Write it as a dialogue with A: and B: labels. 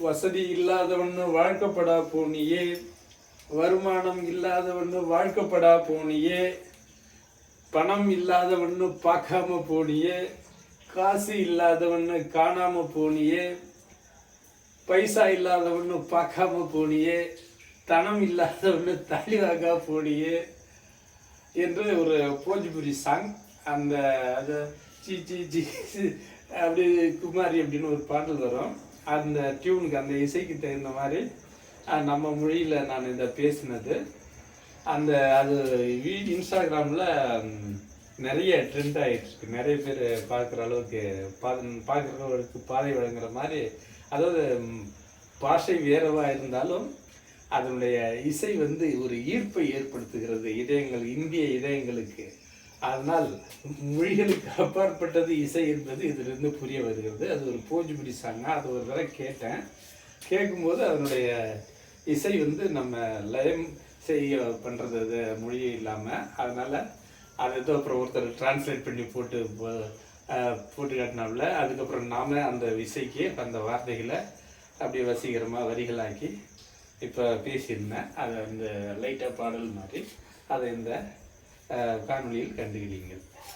A: வசதி இல்லாதவன்னு வாழ்க்கப்படா போனியே, வருமானம் இல்லாதவன்னு வாழ்க்கப்படா போனியே, பணம் இல்லாதவன்னு பார்க்காம போனியே, காசு இல்லாதவன்னு காணாம போனியே, பைசா இல்லாதவன்னு பார்க்காம போனியே, தனம் இல்லாதவன்னு தள்ளிவாக்கா போனியே என்று ஒரு போஜ்புரி சாங். அந்த அது சி சி சி அப்படி குமாரி அப்படின்னு ஒரு பாடல் வரும். அந்த டியூனுக்கு அந்த இசைக்கு தகுந்த மாதிரி நம்ம மொழியில் நான் இதை பேசினது. அந்த அது இன்ஸ்டாகிராமில் நிறைய ட்ரெண்ட் ஆகிட்டுருக்கு. நிறைய பேர் பார்க்குற அளவுக்கு பார்க்குறவங்களுக்கு பாதை வழங்குற மாதிரி. அதாவது பாஷை வேறவா இருந்தாலும் அதனுடைய இசை வந்து ஒரு ஈர்ப்பை ஏற்படுத்துகிறது இந்திய இதயங்களுக்கு. அதனால் மொழிகளுக்கு அப்பாற்பட்டது இசை என்பது இதிலிருந்து புரிய வருகிறது. அது ஒரு போஜ்புரி சாங்கா. அது ஒரு தடவை கேட்டேன். கேட்கும்போது அதனுடைய இசை வந்து நம்ம லயம் செய்ய பண்ணுறது அது மொழியே இல்லாமல். அதனால் அது ஏதோ அப்புறம் ஒருத்தர் டிரான்ஸ்லேட் பண்ணி போட்டு காட்டினாப்புல. அதுக்கப்புறம் நாம் அந்த இசைக்கு அந்த வார்த்தைகளை அப்படியே வசீகரமாக வரிகளாக்கி இப்போ பேசியிருந்தேன். அதை அந்த லைட்டாக பாடல் மாதிரி அதை இந்த காணொலியில் கண்டுகிறீங்கள்.